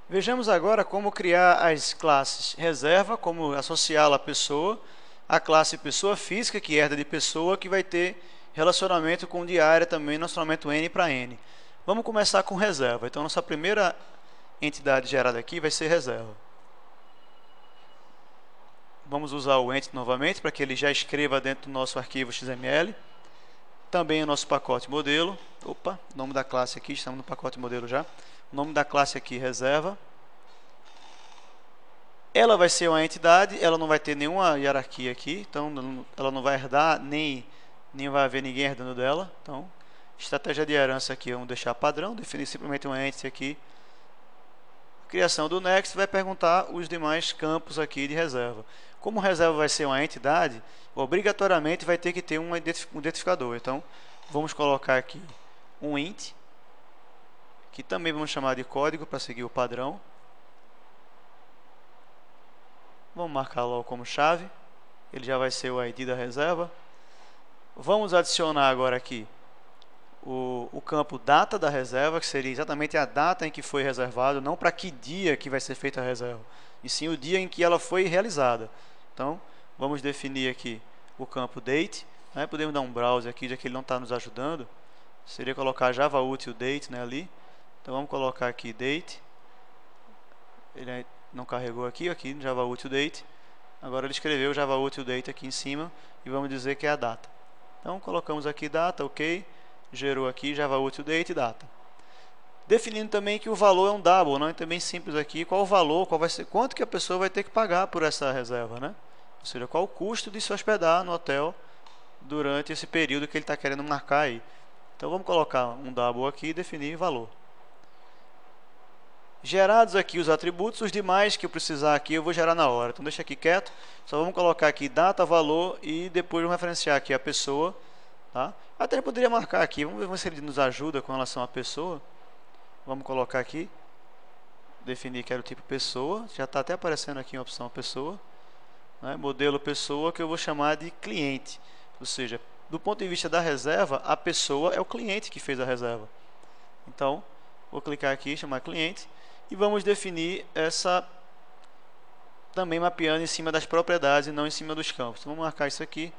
Vejamos agora como criar as classes reserva, como associá-la à pessoa, a classe pessoa física, que herda de pessoa, que vai ter relacionamento com diária também, no relacionamento N para N. Vamos começar com reserva. Então, nossa primeira entidade gerada aqui vai ser reserva. Vamos usar o ent novamente, para que ele já escreva dentro do nosso arquivo XML. Também o nosso pacote modelo. Opa, nome da classe aqui, estamos no pacote modelo já. O nome da classe aqui, reserva. Ela vai ser uma entidade, ela não vai ter nenhuma hierarquia aqui, então ela não vai herdar, nem vai haver ninguém herdando dela. Então, estratégia de herança aqui, vamos deixar padrão, definir simplesmente uma entity aqui. Criação do next vai perguntar os demais campos aqui de reserva. Como reserva vai ser uma entidade, obrigatoriamente vai ter que ter um identificador. Então, vamos colocar aqui um int, que também vamos chamar de código para seguir o padrão. Vamos marcar logo como chave. Ele já vai ser o ID da reserva. Vamos adicionar agora aqui o campo data da reserva, que seria exatamente a data em que foi reservado, não para que dia que vai ser feita a reserva, e sim o dia em que ela foi realizada. Então, vamos definir aqui o campo date. Podemos dar um browse aqui, já que ele não está nos ajudando. Seria colocar Java Util Date, ali. Então, vamos colocar aqui date. Ele não carregou aqui no Java Util Date. Agora ele escreveu Java Util Date aqui em cima e vamos dizer que é a data. Então colocamos aqui data, ok, gerou aqui Java Util Date data. Definindo também que o valor é um double, é também simples aqui, qual o valor, qual vai ser, quanto que a pessoa vai ter que pagar por essa reserva, Ou seja, qual o custo de se hospedar no hotel durante esse período que ele está querendo marcar aí. Então vamos colocar um double aqui e definir valor. Gerados aqui os atributos, os demais que eu precisar aqui eu vou gerar na hora. Então deixa aqui quieto, só vamos colocar aqui data, valor e depois vamos referenciar aqui a pessoa. Tá? Até ele poderia marcar aqui, vamos ver se ele nos ajuda com relação à pessoa. Vamos colocar aqui, definir que era o tipo pessoa, já está até aparecendo aqui a opção pessoa. Modelo pessoa que eu vou chamar de cliente. Ou seja, do ponto de vista da reserva, a pessoa é o cliente que fez a reserva. Então, vou clicar aqui, chamar cliente. E vamos definir essa também mapeando em cima das propriedades e não em cima dos campos. Então, vamos marcar isso aqui,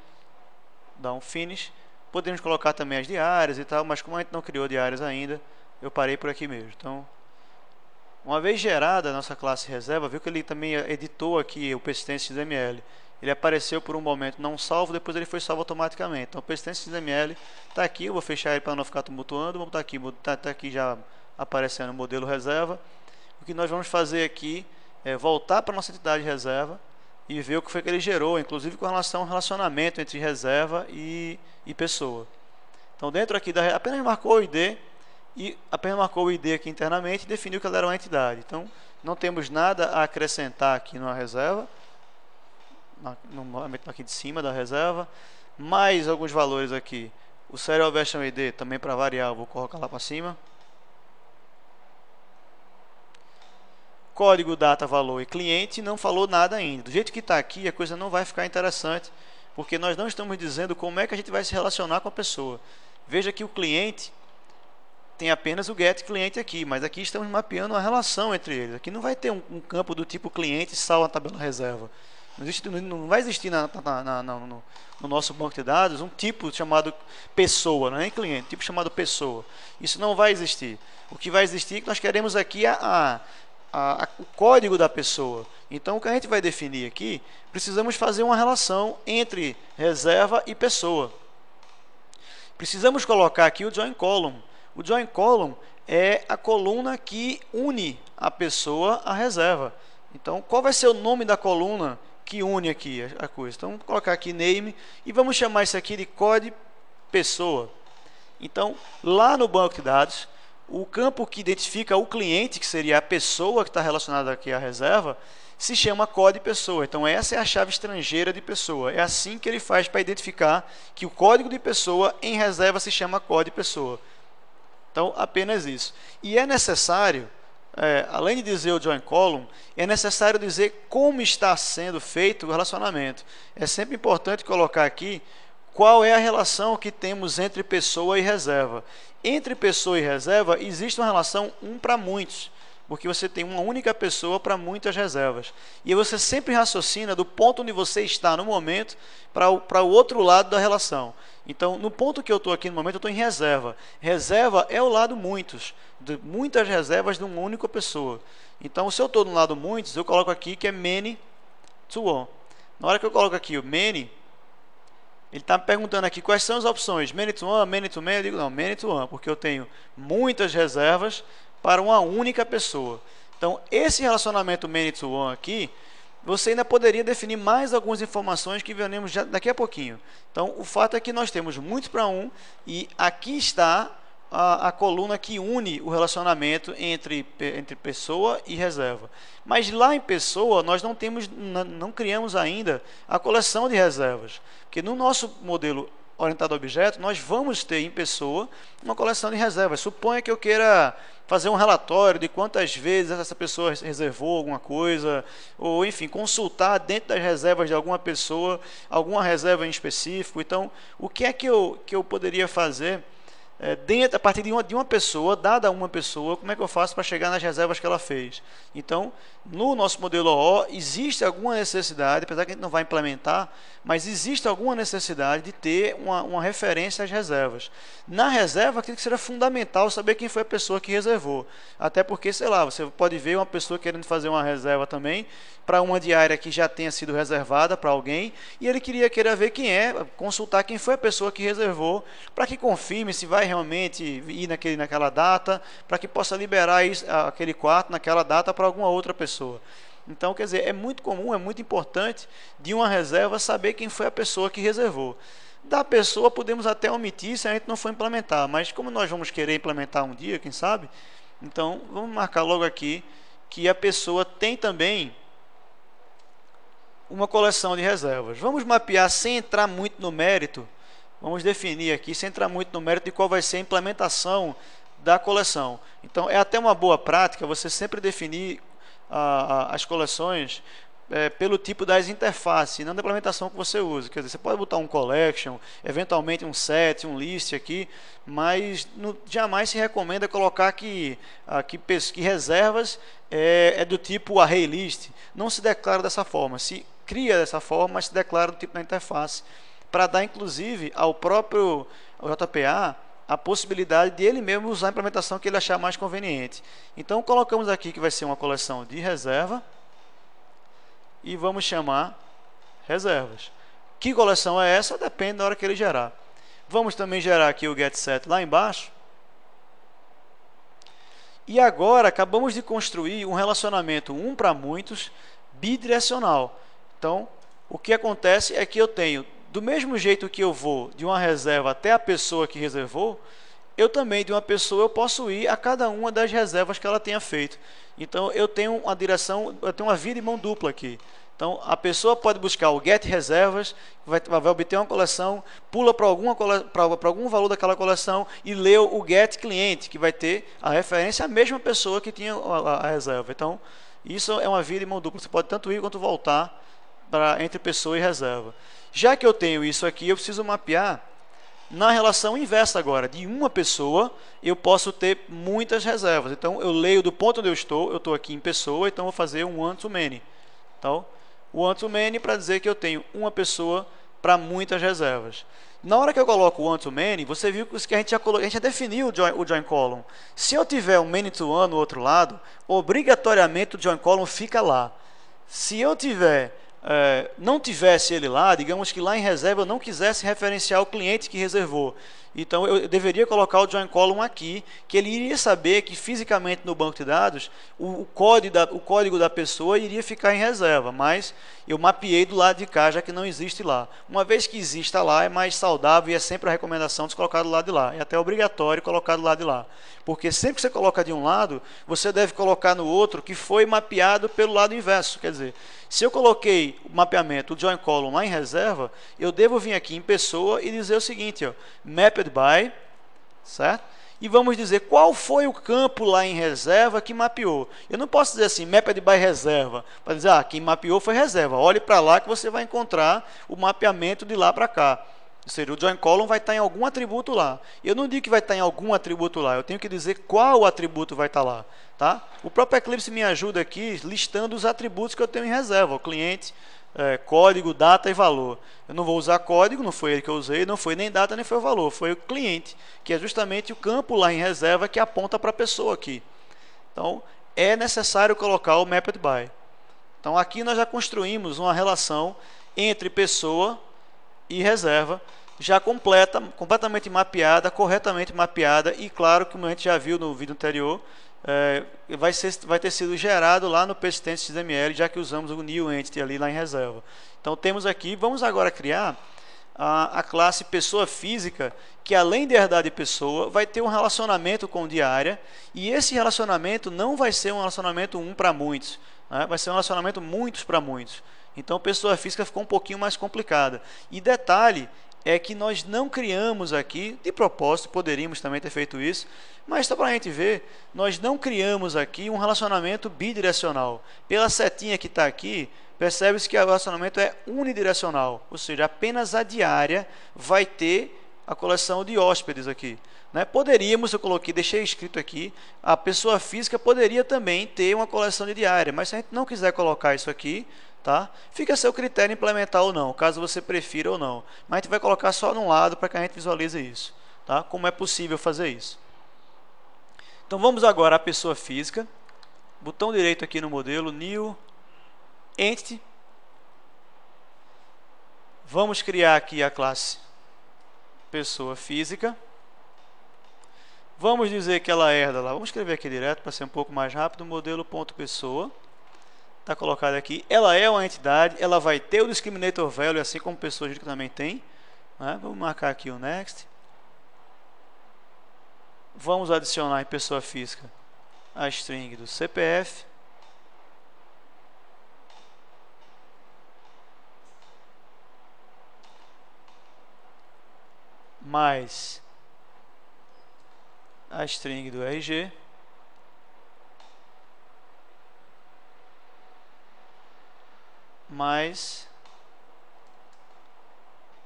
dar um finish. Podemos colocar também as diárias e tal, mas como a gente não criou diárias ainda, eu parei por aqui mesmo. Então, uma vez gerada a nossa classe reserva, viu que ele também editou aqui o persistence XML. Ele apareceu por um momento não salvo, depois ele foi salvo automaticamente. Então, o persistence XML está aqui, eu vou fechar ele para não ficar tumultuando. Vamos tá aqui já aparecendo o modelo reserva. O que nós vamos fazer aqui é voltar para a nossa entidade reserva e ver o que foi que ele gerou, inclusive com relação ao relacionamento entre reserva e pessoa. Então, dentro aqui, apenas marcou o ID e apenas marcou o ID aqui internamente e definiu que ela era uma entidade. Então, não temos nada a acrescentar aqui na reserva, no elemento aqui de cima da reserva, mais alguns valores aqui. O Serial Version ID, também para variar, eu vou colocar lá para cima. Código, data, valor e cliente, não falou nada ainda. Do jeito que está aqui, a coisa não vai ficar interessante, porque nós não estamos dizendo como é que a gente vai se relacionar com a pessoa. Veja que o cliente tem apenas o get cliente aqui, mas aqui estamos mapeando uma relação entre eles. Aqui não vai ter um campo do tipo cliente salva a tabela reserva. Não vai existir no nosso banco de dados um tipo chamado pessoa, não é nem cliente, um tipo chamado pessoa. Isso não vai existir. O que vai existir é que nós queremos aqui o código da pessoa. Então, o que a gente vai definir aqui, precisamos fazer uma relação entre reserva e pessoa. Precisamos colocar aqui o join column. O join column é a coluna que une a pessoa à reserva. Então, qual vai ser o nome da coluna que une aqui a coisa? Então, vamos colocar aqui name e vamos chamar isso aqui de code pessoa. Então, lá no banco de dados, o campo que identifica o cliente, que seria a pessoa que está relacionada aqui à reserva, se chama code pessoa. Então, essa é a chave estrangeira de pessoa. É assim que ele faz para identificar que o código de pessoa em reserva se chama code pessoa. Então, apenas isso. E é necessário, além de dizer o join column, é necessário dizer como está sendo feito o relacionamento. É sempre importante colocar aqui qual é a relação que temos entre pessoa e reserva. Entre pessoa e reserva existe uma relação um para muitos. porque você tem uma única pessoa para muitas reservas. E aí você sempre raciocina do ponto onde você está no momento para o outro lado da relação. Então, no ponto que eu estou aqui no momento, eu estou em reserva. Reserva é o lado muitos, de muitas reservas de uma única pessoa. Então, se eu estou no lado muitos, eu coloco aqui que é many to one. Na hora que eu coloco aqui o many, ele está me perguntando aqui quais são as opções. Many to one, many to many. Eu digo não, many to one, porque eu tenho muitas reservas para uma única pessoa. Então, esse relacionamento many to one aqui, você ainda poderia definir mais algumas informações que veremos daqui a pouquinho. Então, o fato é que nós temos muitos para um, e aqui está a coluna que une o relacionamento entre pessoa e reserva. Mas lá em pessoa, nós não criamos ainda a coleção de reservas. Porque no nosso modelo orientado a objeto, nós vamos ter em pessoa uma coleção de reservas. Suponha que eu queira fazer um relatório de quantas vezes essa pessoa reservou alguma coisa, ou enfim, consultar dentro das reservas de alguma pessoa, alguma reserva em específico. Então, o que é que eu poderia fazer a partir de uma pessoa, dada uma pessoa, como é que eu faço para chegar nas reservas que ela fez? Então, no nosso modelo OO, existe alguma necessidade, apesar que a gente não vai implementar, mas existe alguma necessidade de ter uma referência às reservas. Na reserva, acredito que seja fundamental saber quem foi a pessoa que reservou. Até porque, sei lá, você pode ver uma pessoa querendo fazer uma reserva também para uma diária que já tenha sido reservada para alguém, e ele querer ver quem é, consultar quem foi a pessoa que reservou, para que confirme se vai realmente ir naquela data, para que possa liberar aquele quarto naquela data para alguma outra pessoa. Então, quer dizer, é muito comum, é muito importante de uma reserva saber quem foi a pessoa que reservou. Da pessoa podemos até omitir se a gente não for implementar, mas como nós vamos querer implementar um dia, quem sabe, então vamos marcar logo aqui que a pessoa tem também uma coleção de reservas. Vamos mapear sem entrar muito no mérito. Vamos definir aqui, sem entrar muito no mérito, de qual vai ser a implementação da coleção. Então, é até uma boa prática você sempre definir as coleções pelo tipo das interfaces, não da implementação que você usa. Quer dizer, você pode botar um collection, eventualmente um set, um list aqui, mas jamais se recomenda colocar que reservas é do tipo array list. Não se declara dessa forma. Se cria dessa forma, mas se declara do tipo da interface, para dar inclusive ao próprio JPA a possibilidade de ele mesmo usar a implementação que ele achar mais conveniente. Então colocamos aqui que vai ser uma coleção de reserva e vamos chamar reservas. Que coleção é essa? Depende da hora que ele gerar. Vamos também gerar aqui o getSet lá embaixo. E agora acabamos de construir um relacionamento um para muitos bidirecional. Então, o que acontece é que eu tenho, do mesmo jeito que eu vou de uma reserva até a pessoa que reservou, eu também, de uma pessoa, eu posso ir a cada uma das reservas que ela tenha feito. Então, eu tenho uma direção, eu tenho uma via de mão dupla aqui. Então, a pessoa pode buscar o get reservas, vai obter uma coleção, pula para algum valor daquela coleção e lê o get cliente, que vai ter a referência à mesma pessoa que tinha a reserva. Então, isso é uma via de mão dupla. Você pode tanto ir quanto voltar entre pessoa e reserva. Já que eu tenho isso aqui, eu preciso mapear na relação inversa agora. De uma pessoa, eu posso ter muitas reservas. Então, eu leio do ponto onde eu estou aqui em pessoa, então vou fazer um one to many. Então, o one to many para dizer que eu tenho uma pessoa para muitas reservas. Na hora que eu coloco o one to many, você viu que a gente já definiu o join column. Se eu tiver um many to one no outro lado, obrigatoriamente o join column fica lá. Se eu não tivesse ele lá, digamos que lá em reserva eu não quisesse referenciar o cliente que reservou, então eu deveria colocar o join column aqui, que ele iria saber que fisicamente no banco de dados o código da pessoa iria ficar em reserva, mas eu mapeei do lado de cá, já que não existe lá. Uma vez que exista lá, é mais saudável e é sempre a recomendação de se colocar do lado de lá. É até obrigatório colocar do lado de lá, porque sempre que você coloca de um lado, você deve colocar no outro que foi mapeado pelo lado inverso. Quer dizer, se eu coloquei o mapeamento, o join column lá em reserva, eu devo vir aqui em pessoa e dizer o seguinte, ó, mapped by, certo? E vamos dizer qual foi o campo lá em reserva que mapeou. Eu não posso dizer assim, mapped by reserva, para dizer, quem mapeou foi reserva. Olhe para lá que você vai encontrar o mapeamento de lá para cá. Ou seja, o join column vai estar em algum atributo lá. Eu não digo que vai estar em algum atributo lá, eu tenho que dizer qual atributo vai estar lá. Tá? O próprio Eclipse me ajuda aqui listando os atributos que eu tenho em reserva. O cliente, código, data e valor. Eu não vou usar código, não foi ele que eu usei, não foi nem data, nem foi o valor. Foi o cliente, que é justamente o campo lá em reserva que aponta para a pessoa aqui. Então, é necessário colocar o mapped by. Então, aqui nós já construímos uma relação entre pessoa e reserva, já completamente mapeada, corretamente mapeada, e claro, como a gente já viu no vídeo anterior, vai ter sido gerado lá no persistence.xml, já que usamos o new entity ali lá em reserva. Então temos aqui, vamos agora criar a classe pessoa física, que além de herdar de pessoa, vai ter um relacionamento com diária, e esse relacionamento não vai ser um relacionamento um para muitos, né? Vai ser um relacionamento muitos para muitos. Então pessoa física ficou um pouquinho mais complicada. E detalhe é que nós não criamos aqui, de propósito, poderíamos também ter feito isso, mas só para a gente ver, nós não criamos aqui um relacionamento bidirecional. Pela setinha que está aqui, percebe-se que o relacionamento é unidirecional, ou seja, apenas a diária vai ter a coleção de hóspedes aqui. Né? Poderíamos, eu coloquei, deixei escrito aqui, a pessoa física poderia também ter uma coleção de diária, mas se a gente não quiser colocar isso aqui, tá? Fica a seu critério implementar ou não, caso você prefira ou não. Mas a gente vai colocar só num lado para que a gente visualize isso. Tá? Como é possível fazer isso. Então vamos agora à pessoa física. Botão direito aqui no modelo, New Entity. Vamos criar aqui a classe pessoa física. Vamos dizer que ela herda lá. Vamos escrever aqui direto para ser um pouco mais rápido. Modelo.pessoa. Está colocado aqui. Ela é uma entidade. Ela vai ter o discriminator value, assim como pessoa jurídica também tem. Né? Vamos marcar aqui o next. Vamos adicionar em pessoa física a string do CPF. Mais a string do RG. Mais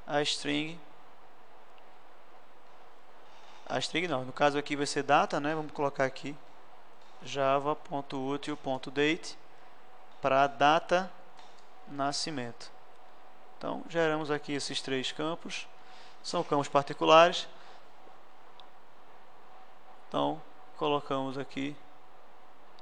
a string não, no caso aqui vai ser data, né? Vamos colocar aqui java.util.date para data nascimento. Então geramos aqui esses três campos, são campos particulares. Então colocamos aqui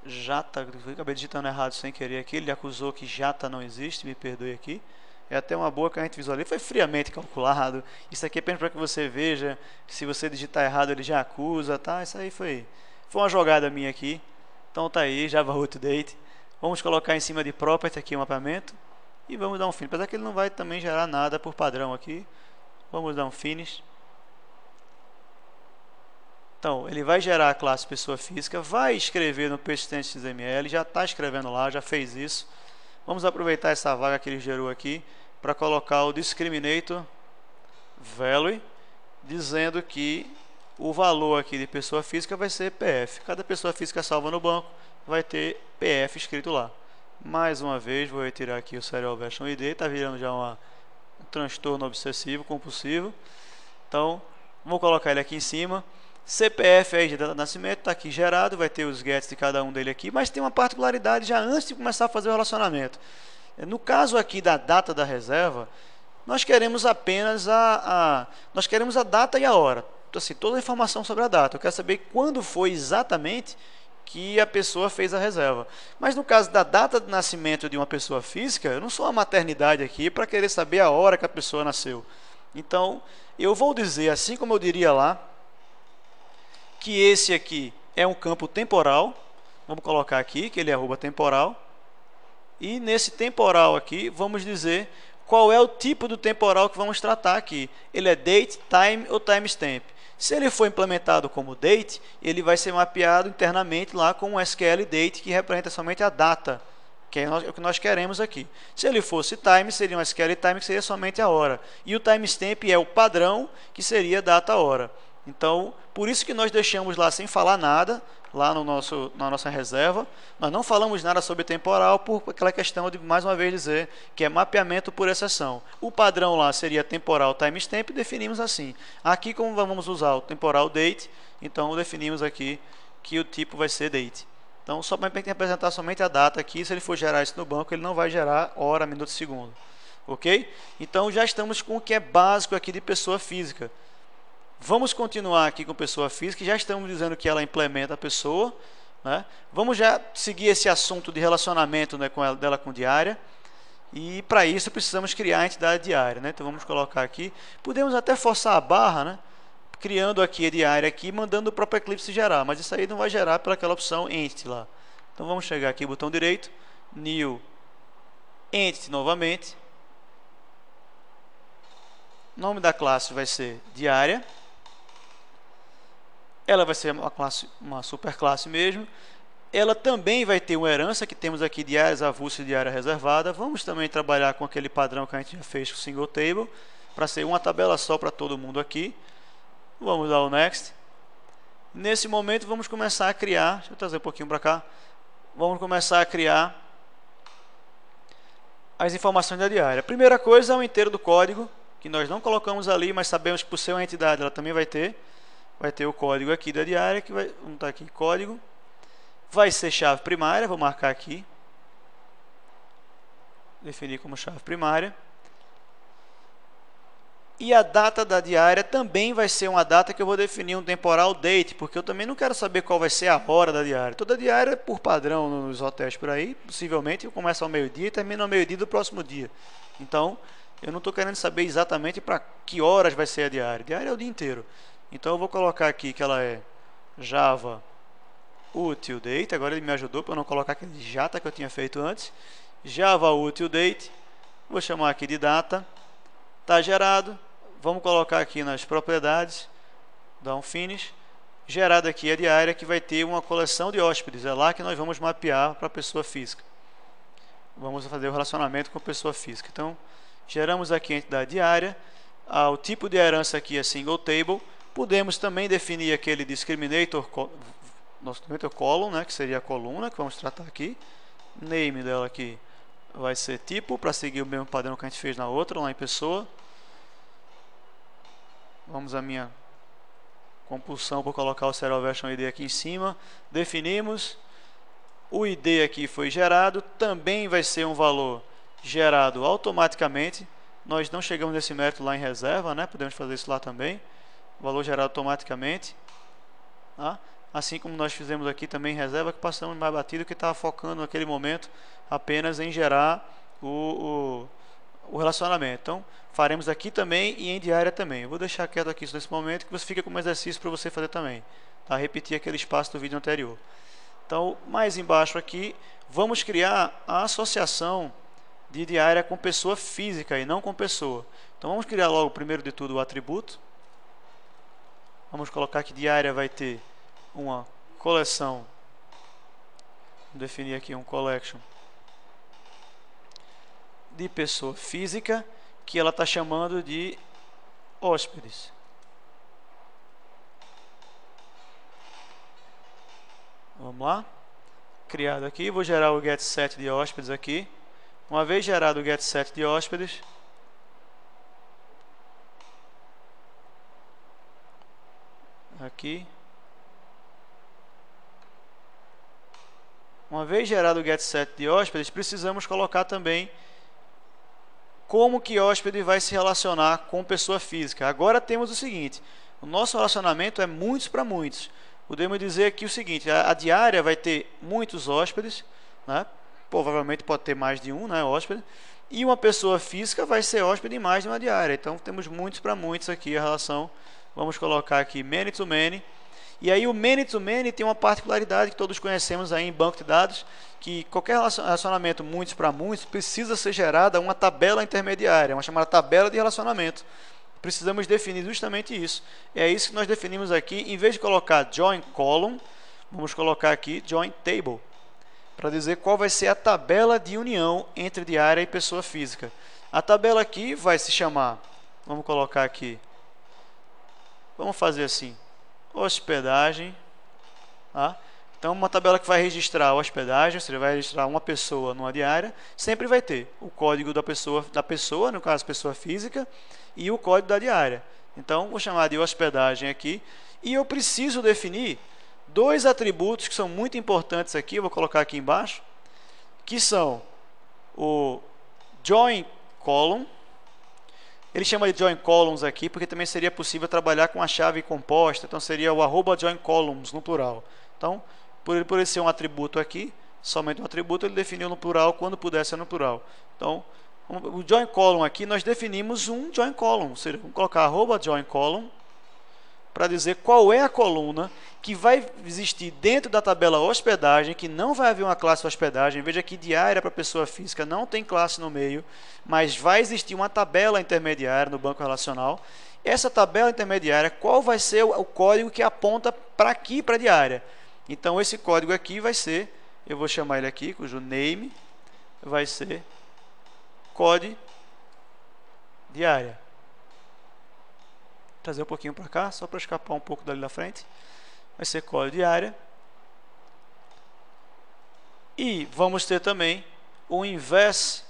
Jata, acabei digitando errado sem querer aqui, ele acusou que Jata não existe, me perdoe aqui. É até uma boa que a gente visualiza, foi friamente calculado. Isso aqui é apenas para que você veja, se você digitar errado ele já acusa, tá? Isso aí foi uma jogada minha aqui. Então tá aí, Java UtilDate. Vamos colocar em cima de property aqui o mapeamento e vamos dar um finish. Apesar que ele não vai também gerar nada por padrão aqui. Vamos dar um finish. Então, ele vai gerar a classe pessoa física, vai escrever no persistence.xml, já está escrevendo lá, já fez isso. Vamos aproveitar essa vaga que ele gerou aqui para colocar o discriminator value, dizendo que o valor aqui de pessoa física vai ser PF. Cada pessoa física salva no banco vai ter PF escrito lá. Mais uma vez, vou retirar aqui o Serial Version ID, está virando já um transtorno obsessivo compulsivo. Então, vou colocar ele aqui em cima. CPF aí de data de nascimento está aqui gerado, vai ter os gets de cada um dele aqui, mas tem uma particularidade já antes de começar a fazer o relacionamento. No caso aqui da data da reserva, nós queremos apenas nós queremos a data e a hora, assim, toda a informação sobre a data. Eu quero saber quando foi exatamente que a pessoa fez a reserva. Mas no caso da data de nascimento de uma pessoa física, eu não sou uma maternidade aqui para querer saber a hora que a pessoa nasceu. Então, eu vou dizer, assim como eu diria lá, que esse aqui é um campo temporal. Vamos colocar aqui que ele é @temporal. E nesse temporal aqui, vamos dizer qual é o tipo do temporal que vamos tratar aqui. Ele é date, time ou timestamp. Se ele for implementado como date, ele vai ser mapeado internamente lá com um SQL date, que representa somente a data, que é o que nós queremos aqui. Se ele fosse time, seria um SQL time, que seria somente a hora. E o timestamp é o padrão, que seria data-hora. Então, por isso que nós deixamos lá sem falar nada, lá na nossa reserva. Nós não falamos nada sobre temporal por aquela questão de, mais uma vez, dizer que é mapeamento por exceção. O padrão lá seria temporal timestamp, definimos assim. Aqui, como vamos usar o temporal date, então definimos aqui que o tipo vai ser date. Então, só para representar somente a data aqui, se ele for gerar isso no banco, ele não vai gerar hora, minuto e segundo. Ok? Então, já estamos com o que é básico aqui de pessoa física. Vamos continuar aqui com pessoa física, já estamos dizendo que ela implementa a pessoa, né? Vamos já seguir esse assunto de relacionamento, né, dela com diária. E para isso precisamos criar a entidade diária, né? Então vamos colocar aqui. Podemos até forçar a barra, né? Criando aqui a diária aqui, mandando o próprio Eclipse gerar, mas isso aí não vai gerar pelaquela opção Entity lá. Então vamos chegar aqui, botão direito, New Entity novamente. O nome da classe vai ser diária. Ela vai ser uma superclasse mesmo. Ela também vai ter uma herança, que temos aqui diárias avulsas e diária reservada. Vamos também trabalhar com aquele padrão que a gente já fez com o single table, para ser uma tabela só para todo mundo aqui. Vamos dar o Next. Nesse momento vamos começar a criar, deixa eu trazer um pouquinho para cá. Vamos começar a criar as informações da diária. Primeira coisa é o inteiro do código, que nós não colocamos ali, mas sabemos que por ser uma entidade ela também vai ter. Vai ter o código aqui da diária, que vai estar aqui código. Vai ser chave primária, vou marcar aqui. Definir como chave primária. E a data da diária também vai ser uma data que eu vou definir um temporal date, porque eu também não quero saber qual vai ser a hora da diária. Toda diária, por padrão, nos hotéis por aí, possivelmente começa ao meio-dia e termina ao meio-dia do próximo dia. Então, eu não estou querendo saber exatamente para que horas vai ser a diária. A diária é o dia inteiro. Então, eu vou colocar aqui que ela é Java Util Date. Agora ele me ajudou para eu não colocar aquele Jata que eu tinha feito antes. Java Util Date. Vou chamar aqui de data. Está gerado. Vamos colocar aqui nas propriedades. Dar um finish. Gerado aqui a diária, que vai ter uma coleção de hóspedes. É lá que nós vamos mapear para a pessoa física. Vamos fazer o relacionamento com a pessoa física. Então, geramos aqui a entidade diária. O tipo de herança aqui é single table. Podemos também definir aquele discriminator column, né, que seria a coluna, que vamos tratar aqui. Name dela aqui vai ser tipo, para seguir o mesmo padrão que a gente fez na outra, lá em pessoa. Vamos à minha compulsão por colocar o Serial Version ID aqui em cima. Definimos. O ID aqui foi gerado. Também vai ser um valor gerado automaticamente. Nós não chegamos nesse método lá em reserva, né? Podemos fazer isso lá também. Valor gerado automaticamente. Tá? Assim como nós fizemos aqui também em reserva, que passamos mais batido, que estava focando naquele momento apenas em gerar o relacionamento. Então, faremos aqui também e em diária também. Eu vou deixar quieto aqui nesse momento, que você fica como exercício para você fazer também. Tá? Repetir aquele espaço do vídeo anterior. Então, mais embaixo aqui, vamos criar a associação de diária com pessoa física e não com pessoa. Então, vamos criar logo, primeiro de tudo, o atributo. Vamos colocar que diária vai ter uma coleção. Vou definir aqui um collection de pessoa física, que ela está chamando de hóspedes. Vamos lá. Criado aqui, vou gerar o getSet de hóspedes aqui. Uma vez gerado o getSet de hóspedes, aqui. Uma vez gerado o getSet de hóspedes, precisamos colocar também como que hóspede vai se relacionar com pessoa física. Agora temos o seguinte: o nosso relacionamento é muitos para muitos. Podemos dizer aqui o seguinte: a diária vai ter muitos hóspedes, né? Provavelmente pode ter mais de um, né, hóspede, e uma pessoa física vai ser hóspede em mais de uma diária. Então temos muitos para muitos aqui a relação. Vamos colocar aqui many to many. E aí o many to many tem uma particularidade que todos conhecemos aí em banco de dados, que qualquer relacionamento muitos para muitos precisa ser gerada uma tabela intermediária, uma chamada tabela de relacionamento. Precisamos definir justamente isso. É isso que nós definimos aqui. Em vez de colocar join column, vamos colocar aqui join table, para dizer qual vai ser a tabela de união entre diária e pessoa física. A tabela aqui vai se chamar, vamos colocar aqui, vamos fazer assim, hospedagem, tá? Então, uma tabela que vai registrar a hospedagem, você vai registrar uma pessoa numa diária, sempre vai ter o código da pessoa, no caso, pessoa física, e o código da diária. Então, vou chamar de hospedagem aqui, e eu preciso definir dois atributos que são muito importantes aqui, eu vou colocar aqui embaixo, que são o join column. Ele chama de join columns aqui, porque também seria possível trabalhar com a chave composta, então seria o @join columns no plural. Então, por ele ser um atributo aqui, somente um atributo, ele definiu no plural quando puder ser no plural. Então, o join column aqui, nós definimos um join column, ou seja, vamos colocar @join column, para dizer qual é a coluna que vai existir dentro da tabela hospedagem, que não vai haver uma classe hospedagem. Veja que diária para pessoa física não tem classe no meio, mas vai existir uma tabela intermediária no banco relacional. Essa tabela intermediária, qual vai ser o código que aponta para aqui, para a diária? Então, esse código aqui vai ser, eu vou chamar ele aqui, cujo name vai ser code diária. Trazer um pouquinho para cá, só para escapar um pouco dali da frente. Vai ser código diária. E vamos ter também o inverse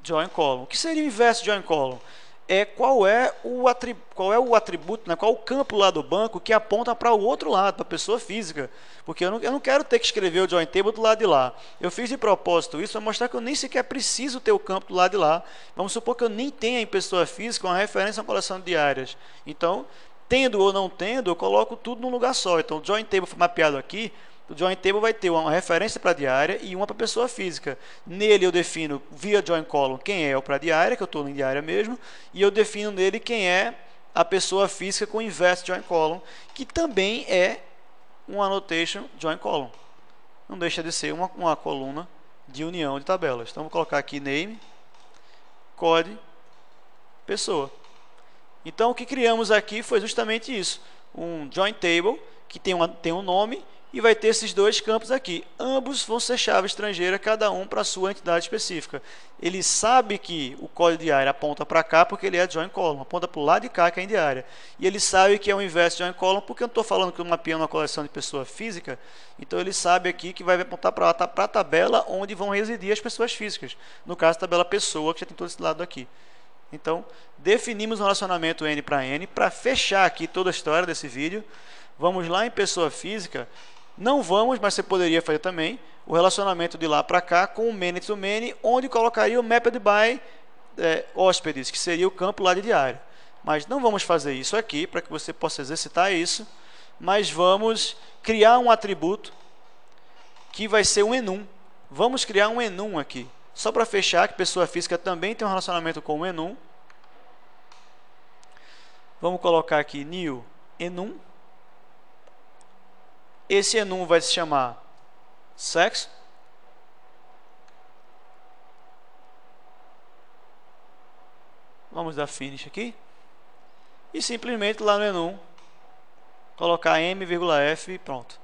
join column. O que seria o inverse join column? Qual é o atributo, né? Qual o campo lá do banco que aponta para o outro lado, para a pessoa física. Porque eu não quero ter que escrever o join table do lado de lá. Eu fiz de propósito isso para mostrar que eu nem sequer preciso ter o campo do lado de lá. Vamos supor que eu nem tenha em pessoa física uma referência a uma coleção de diárias. Então, tendo ou não tendo, eu coloco tudo num lugar só. Então, o join table foi mapeado aqui. O join table vai ter uma referência para a diária e uma para a pessoa física. Nele eu defino via join column quem é o para a diária, que eu estou em diária mesmo, e eu defino nele quem é a pessoa física com inverse join column, que também é um annotation join column. Não deixa de ser uma coluna de união de tabelas. Então vou colocar aqui name, code, pessoa. Então o que criamos aqui foi justamente isso, um join table que tem um nome e vai ter esses dois campos aqui. Ambos vão ser chave estrangeira, cada um para a sua entidade específica. Ele sabe que o código diário aponta para cá porque ele é join column, aponta para o lado de cá que é em diária. E ele sabe que é o inverse join column porque eu não estou falando que eu estou mapeando uma coleção de pessoa física, então ele sabe aqui que vai apontar para a tabela onde vão residir as pessoas físicas. No caso, a tabela pessoa, que já tem todo esse lado aqui. Então, definimos um relacionamento N para N. Para fechar aqui toda a história desse vídeo, vamos lá em pessoa física. Não vamos, mas você poderia fazer também o relacionamento de lá para cá com o many to many, onde colocaria o mapped by hóspedes, que seria o campo lá de diária. Mas não vamos fazer isso aqui, para que você possa exercitar isso, mas vamos criar um atributo que vai ser um enum. Vamos criar um enum aqui, só para fechar que pessoa física também tem um relacionamento com o enum. Vamos colocar aqui new enum. Esse enum vai se chamar sexo. Vamos dar finish aqui. E simplesmente lá no enum colocar m,f e pronto.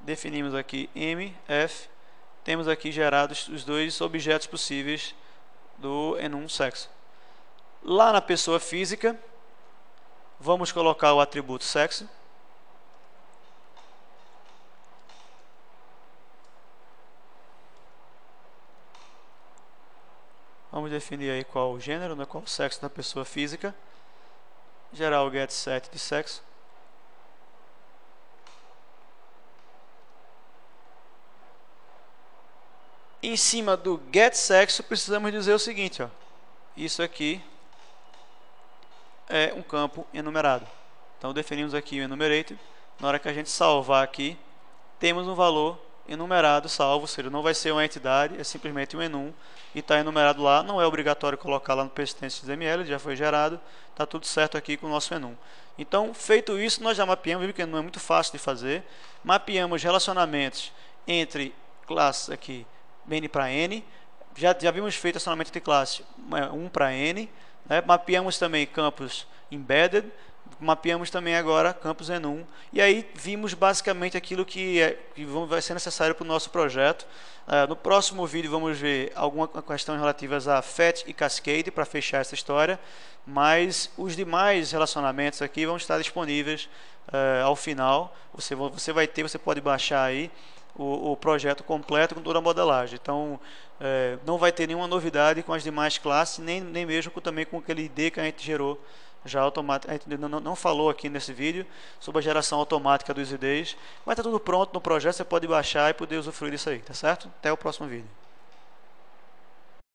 Definimos aqui m, f. Temos aqui gerados os dois objetos possíveis do enum sexo. Lá na pessoa física, vamos colocar o atributo sexo. Vamos definir aí qual o gênero, né, qual o sexo da pessoa física. Gerar o getSet de sexo. Em cima do getSexo, precisamos dizer o seguinte, ó. Isso aqui é um campo enumerado. Então definimos aqui o enumerator. Na hora que a gente salvar aqui, temos um valor enumerado salvo, ou seja, não vai ser uma entidade, é simplesmente um enum e está enumerado lá. Não é obrigatório colocar lá no persistence.xml, já foi gerado, está tudo certo aqui com o nosso enum. Então, feito isso, nós já mapeamos, viu que enum é muito fácil de fazer. Mapeamos relacionamentos entre classes aqui, N para N. Já vimos feito relacionamento entre classes 1 para N. Né? Mapeamos também campos embedded. mapeamos também agora campos Enum, e aí vimos basicamente aquilo que vai ser necessário para o nosso projeto. No próximo vídeo vamos ver algumas questões relativas a FET e Cascade para fechar essa história, mas os demais relacionamentos aqui vão estar disponíveis ao final. Você pode baixar aí o projeto completo com toda a modelagem. Então, não vai ter nenhuma novidade com as demais classes, nem mesmo também com aquele ID que a gente gerou já automático. A gente não falou aqui nesse vídeo sobre a geração automática dos IDs, mas está tudo pronto no projeto, você pode baixar e poder usufruir disso aí, tá certo? Até o próximo vídeo.